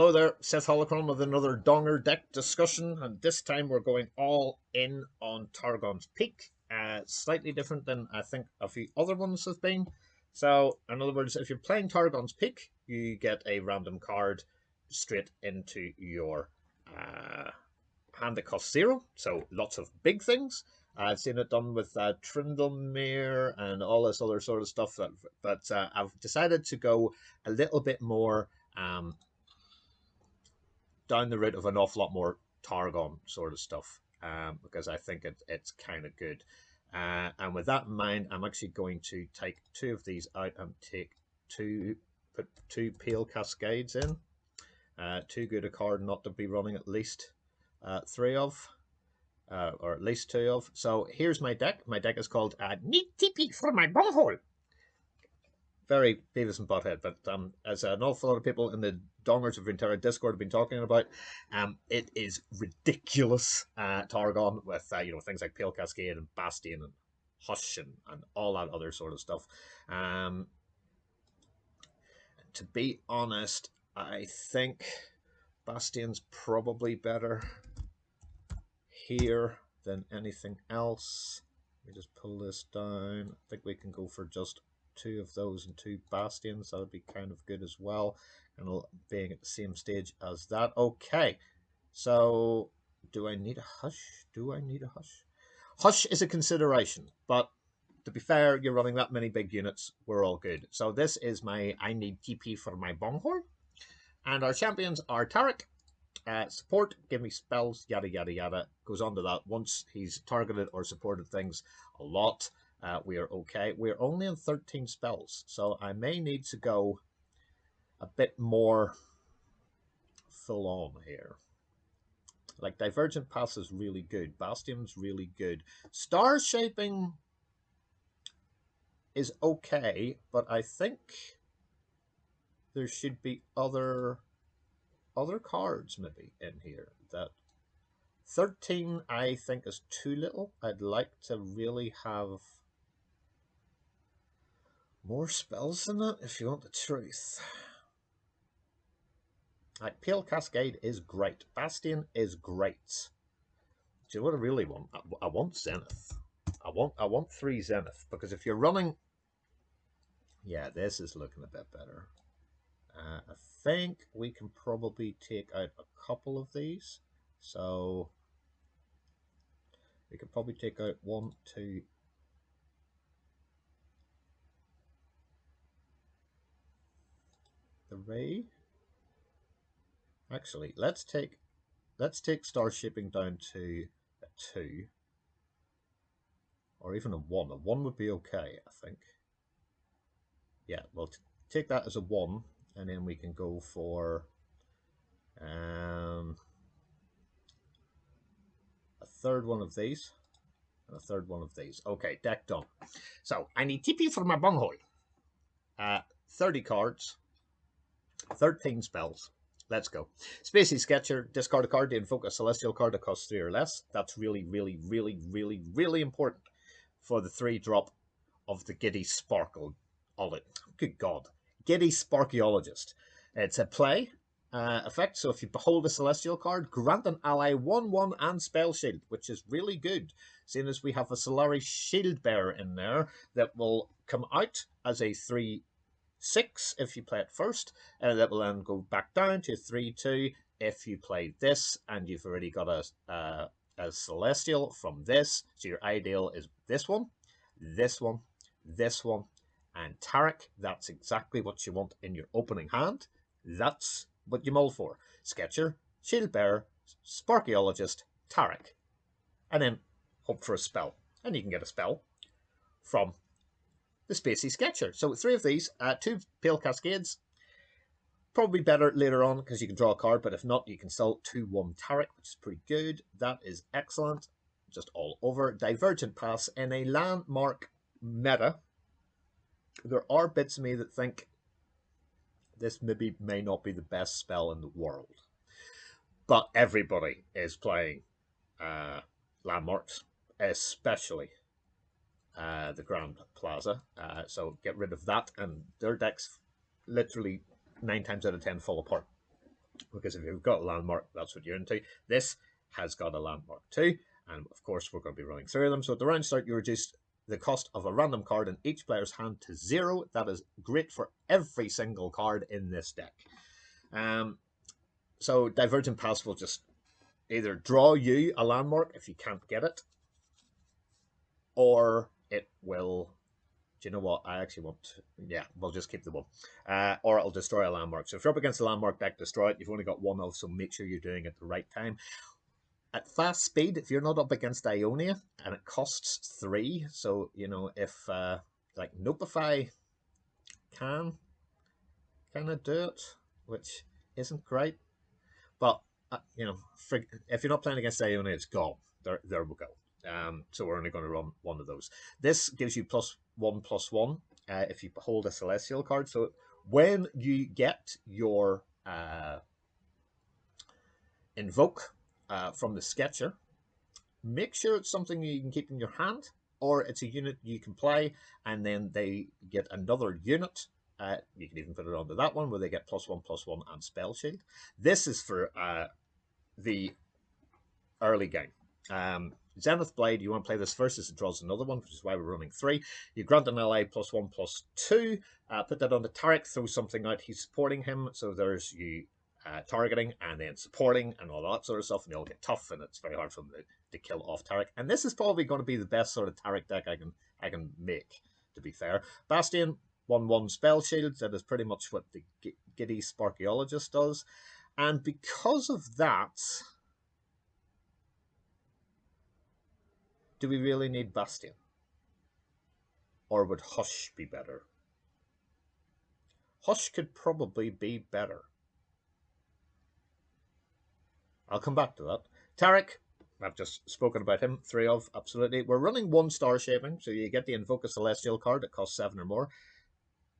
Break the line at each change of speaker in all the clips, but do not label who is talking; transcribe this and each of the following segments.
Hello there, Seth Holocron with another Donger deck discussion, and this time we're going all in on Targon's Peak. Slightly different than I think a few other ones have been. So, in other words, if you're playing Targon's Peak, you get a random card straight into your hand that costs 0. So, lots of big things. I've seen it done with Trindlemere and all this other sort of stuff, but I've decided to go a little bit more down the route of an awful lot more Targon sort of stuff, because I think it's kind of good. And with that in mind, I'm actually going to take 2 of these out and put 2 Pale Cascades in. Too good a card not to be running at least 3 of. Or at least 2 of. So here's my deck. My deck is called Need TP for my Bunghole. Very Beavis and Butthead, but as an awful lot of people in the Dongers of Runeterra Discord have been talking about, it is ridiculous Targon with things like Pale Cascade and Bastion and Hush and all that other sort of stuff. To be honest, I think Bastion's probably better here than anything else. Let me just pull this down. I think we can go for just 2 of those and 2 Bastions. That would be kind of good as well, and being at the same stage as that. Okay, so do I need a Hush? Do I need a Hush? Hush is a consideration, but to be fair, you're running that many big units, we're all good. So this is my I need TP for my Bunghole, and our champions are Tarek. Support, give me spells, yada yada yada. Goes on to that. Once he's targeted or supported things a lot, we are okay. We're only on 13 spells, so I may need to go a bit more full on here. Like Divergent Pass is really good. Bastion's really good. Star Shaping is okay, but I think there should be other cards maybe in here. That 13 I think is too little. I'd like to really have more spells than that, if you want the truth. Like Pale Cascade is great. Bastion is great. Do you know what I really want? I want Zenith. I want 3 Zenith, because if you're running, yeah, this is looking a bit better. I think we can probably take out a couple of these. So we could probably take out 1, 2. The Ray. Actually, let's take Star Shipping down to a 2. Or even a 1. A 1 would be okay, I think. Yeah, we'll take that as a 1. And then we can go for a 3rd one of these. And a 3rd one of these. Okay, deck done. So, I need TP for my Bunghole. 30 cards. 13 spells. Let's go. Spacey Sketcher. Discard a card to invoke a Celestial card that costs 3 or less. That's really, really, really, really, really important for the 3-drop of the Giddy Sparkle. Good God. Giddy Sparkeologist. It's a play effect, so if you behold a Celestial card, grant an ally 1/1 and Spell Shield, which is really good, seeing as we have a Solari Shield Bearer in there that will come out as a 3/6 if you play it first, and that will then go back down to 3/2 if you play this, and you've already got a Celestial from this. So your ideal is this one, this one, this one, and Tarek. That's exactly what you want in your opening hand. That's what you mull for. Sketcher, Shield Bearer, Sparkeologist, Tarek. And then hope for a spell. And you can get a spell from the Spacey Sketcher. So 3 of these, 2 Pale Cascades. Probably better later on because you can draw a card, but if not, you can still 2/1 Tarek, which is pretty good. That is excellent. Just all over. Divergent Pass in a landmark meta. There are bits of me that think this may not be the best spell in the world. But everybody is playing landmarks, especially the Grand Plaza. So get rid of that, and their decks literally 9 times out of 10 fall apart. because if you've got a landmark, that's what you're into. This has got a landmark too, and of course we're going to be running through them. So at the round start, you reduce the cost of a random card in each player's hand to 0. That is great for every single card in this deck. So Divergent Pass will just either draw you a landmark if you can't get it, or it will... Do you know what? I actually want to... Yeah, we'll just keep the one. Or it'll destroy a landmark. So if you're up against a landmark deck, destroy it. You've only got one of, so make sure you're doing it at the right time. At fast speed, if you're not up against Ionia, and it costs 3, so, you know, if, like, Notify can kind of do it, which isn't great. But, you know, if you're not playing against Ionia, it's gone. There we go. So we're only going to run one of those. This gives you +1/+1 if you hold a Celestial card. So when you get your Invoke from the Sketcher, make sure it's something you can keep in your hand, or it's a unit you can play, and then they get another unit. You can even put it onto that one where they get +1/+1 and Spell Shield. This is for the early game. Zenith Blade, you want to play this first as it draws another one, which is why we're running 3. You grant an ally +1/+2. Put that on the Tarek, throw something out. He's supporting him, so there's you targeting and then supporting and all that sort of stuff, and they'll get tough, and it's very hard for them to kill off Tarek. And this is probably going to be the best sort of Tarek deck I can make, to be fair. Bastion, 1/1 Spell Shield. That is pretty much what the Giddy Sparkeologist does. And because of that, do we really need Bastion? Or would Hush be better? Hush could probably be better. I'll come back to that. Tarek, I've just spoken about him. 3 of, absolutely. We're running 1 Star Shaping, so you get the Invoke a Celestial card that costs 7 or more.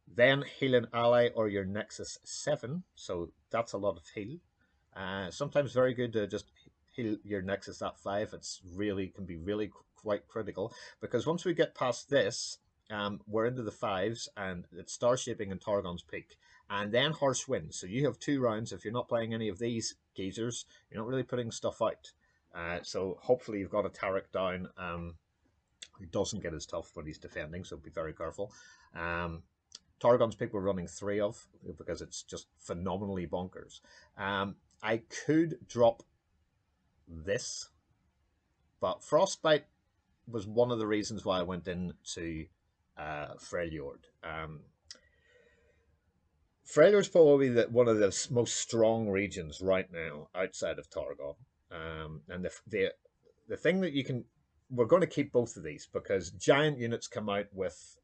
Then heal an ally or your Nexus 7, so that's a lot of heal. Sometimes very good to just heal your Nexus at 5. It's really can be really quite critical, because once we get past this, we're into the 5s, and it's Star Shaping and Targon's Peak, and then Harsh Wind. So you have 2 rounds. If you're not playing any of these geezers, you're not really putting stuff out. So hopefully you've got a Tarek down who doesn't get as tough when he's defending, so be very careful. Targon's Peak we're running 3 of, because it's just phenomenally bonkers. I could drop this, but Frostbite was one of the reasons why I went into Freljord. Freljord's probably one of the most strong regions right now outside of Targon. And the thing that you can... We're going to keep both of these, because giant units come out with...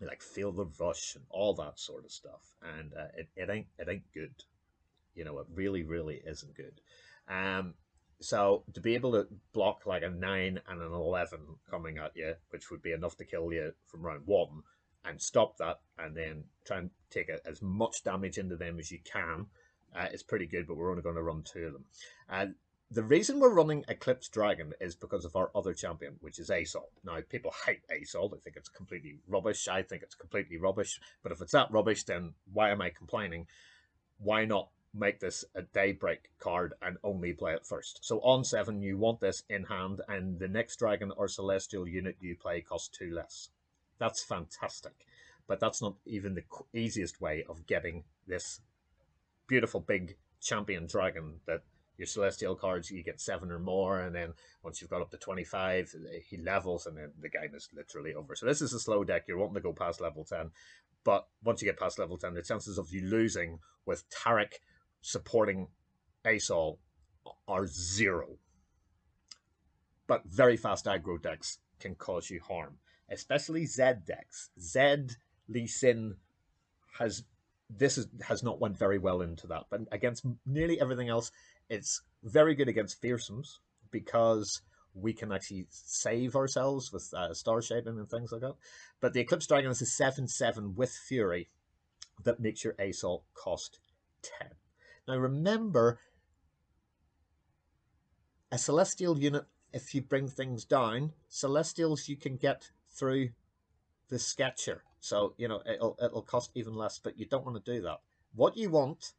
like Field of Rush and all that sort of stuff, and it ain't good. You know, it really isn't good. So to be able to block like a 9 and an 11 coming at you, which would be enough to kill you from round 1, and stop that, and then try and take as much damage into them as you can, is pretty good. But we're only going to run 2 of them. The reason we're running Eclipse Dragon is because of our other champion, which is Asol. Now, people hate Asol. They think it's completely rubbish. I think it's completely rubbish. But if it's that rubbish, then why am I complaining? Why not make this a Daybreak card and only play it first? So on 7, you want this in hand, and the next Dragon or Celestial unit you play costs 2 less. That's fantastic. But that's not even the easiest way of getting this beautiful big champion dragon that... Your Celestial cards, you get 7 or more, and then once you've got up to 25, he levels, and then the game is literally over. So this is a slow deck. You're wanting to go past level 10. But once you get past level 10, the chances of you losing with Tarek supporting Asol are 0. But very fast aggro decks can cause you harm, especially Zed decks. Zed, Lee Sin has not went very well into that, but against nearly everything else, it's very good against fearsomes, because we can actually save ourselves with Star Shaping and things like that. But the Eclipse Dragon is a 7/7 with Fury that makes your Assault cost 10. Now remember, a Celestial unit, if you bring things down, Celestials you can get through the Sketcher. So, you know, it'll cost even less, but you don't want to do that. What you want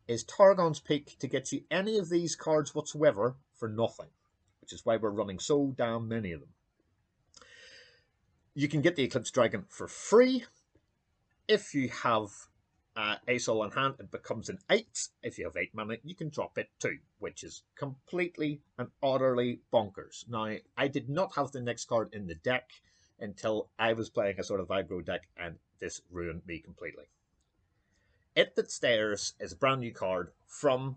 is Targon's Peak to get you any of these cards whatsoever for nothing, which is why we're running so damn many of them. You can get the Eclipse Dragon for free. If you have Aesol in hand, it becomes an 8. If you have 8 mana, you can drop it too, which is completely and utterly bonkers. Now, I did not have the next card in the deck until I was playing a sort of aggro deck, and this ruined me completely. It That Stares is a brand new card from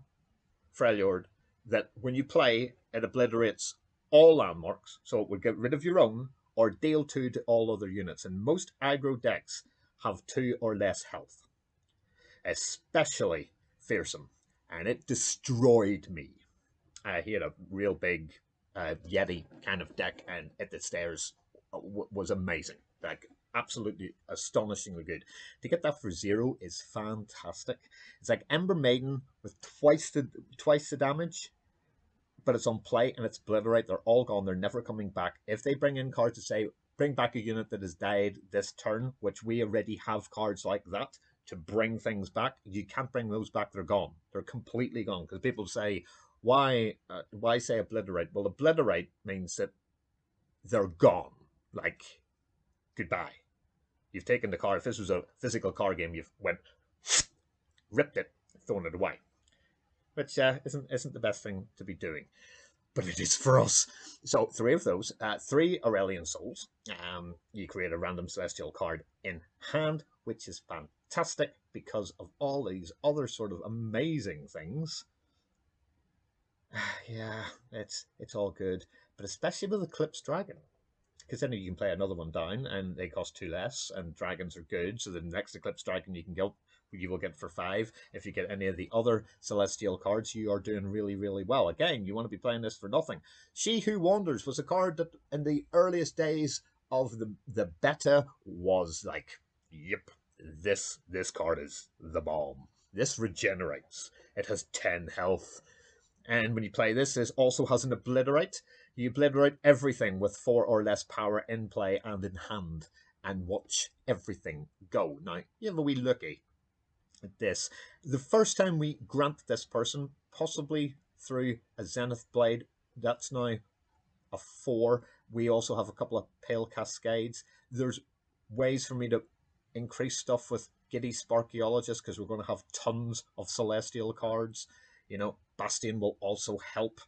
Freljord that when you play, it obliterates all landmarks, so it would get rid of your own or deal 2 to all other units, and most aggro decks have 2 or less health, especially Fearsome, and it destroyed me. He had a real big Yeti kind of deck, and It That Stares was amazing. Like, absolutely astonishingly good. To get that for 0 is fantastic. It's like Ember Maiden with twice the damage, but it's on play and it's Obliterate. They're all gone. They're never coming back. If they bring in cards to say, bring back a unit that has died this turn, which we already have cards like that to bring things back, you can't bring those back. They're gone. They're completely gone. Because people say, why say Obliterate? Well, Obliterate means that they're gone. Like, goodbye. You've taken the card. If this was a physical card game, you've went, ripped it, thrown it away. Which isn't the best thing to be doing. But it is for us. So 3 of those, 3 Aurelian Souls. You create a random Celestial card in hand, which is fantastic because of all these other sort of amazing things. Yeah, it's all good. But especially with Eclipse Dragon. Because then you can play another one down and they cost 2 less, and dragons are good. So the next Eclipse Dragon you will get for 5. If you get any of the other Celestial cards, you are doing really, really well. Again, you want to be playing this for nothing. She Who Wanders was a card that in the earliest days of the beta was like, yep, this card is the bomb. This regenerates. It has 10 health. And when you play this, it also has an Obliterate. You obliterate everything with 4 or less power in play and in hand, and watch everything go. Now, you have a wee looky at this. The first time we grant this person, possibly through a Zenith Blade, that's now a 4. We also have a couple of Pale Cascades. There's ways for me to increase stuff with Giddy Sparkeologist, because we're going to have tons of Celestial cards. You know, Bastion will also help.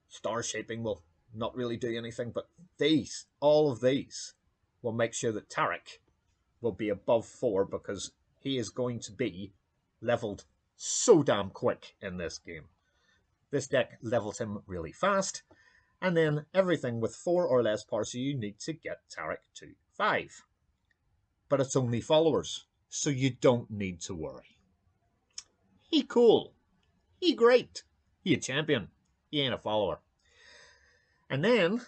Star Shaping will not really do anything, but all of these will make sure that Tarek will be above 4, because he is going to be leveled so damn quick in this game. This deck levels him really fast, and then everything with 4 or less power, so you need to get Tarek to 5. But it's only followers, so you don't need to worry. He cool. He great. He a champion. He ain't a follower. And then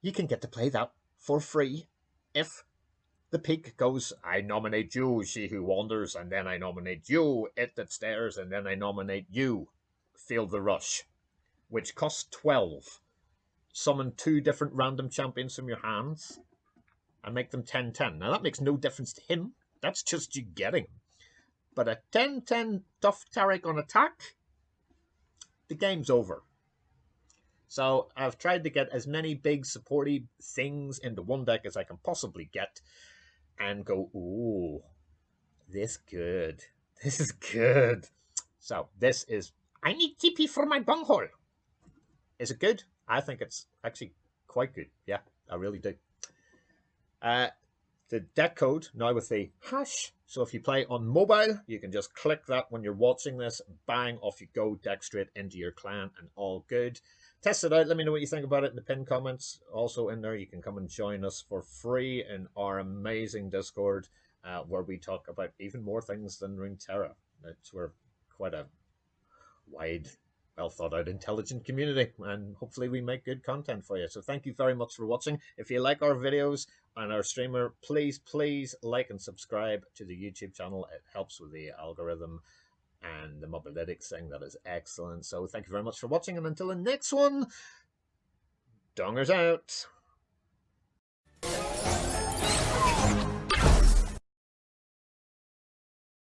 you can get to play that for free if the peak goes, I nominate you, She Who Wanders, and then I nominate you, It That Stares, and then I nominate you, Feel the Rush, which costs 12. Summon 2 different random champions from your hands and make them 10-10. Now that makes no difference to him. That's just you getting him. But a 10-10 tough Tarek on attack, the game's over. So I've tried to get as many big supporty things into one deck as I can possibly get and go, ooh, this good. This is good. So this is, I need TP for my Bunghole. Is it good? I think it's actually quite good. Yeah, I really do. The deck code now with the hash. So if you play on mobile, you can just click that when you're watching this. Bang, off you go. Deck straight into your clan and all good. Test it out. Let me know what you think about it in the pinned comments. Also in there, you can come and join us for free in our amazing Discord, where we talk about even more things than Runeterra. We're quite a wide, well thought out, intelligent community, and hopefully we make good content for you. So thank you very much for watching. If you like our videos and our streamer, please like and subscribe to the YouTube channel. It helps with the algorithm and the mobilytics thing. That is excellent. So thank you very much for watching, and until the next one, Dongers out.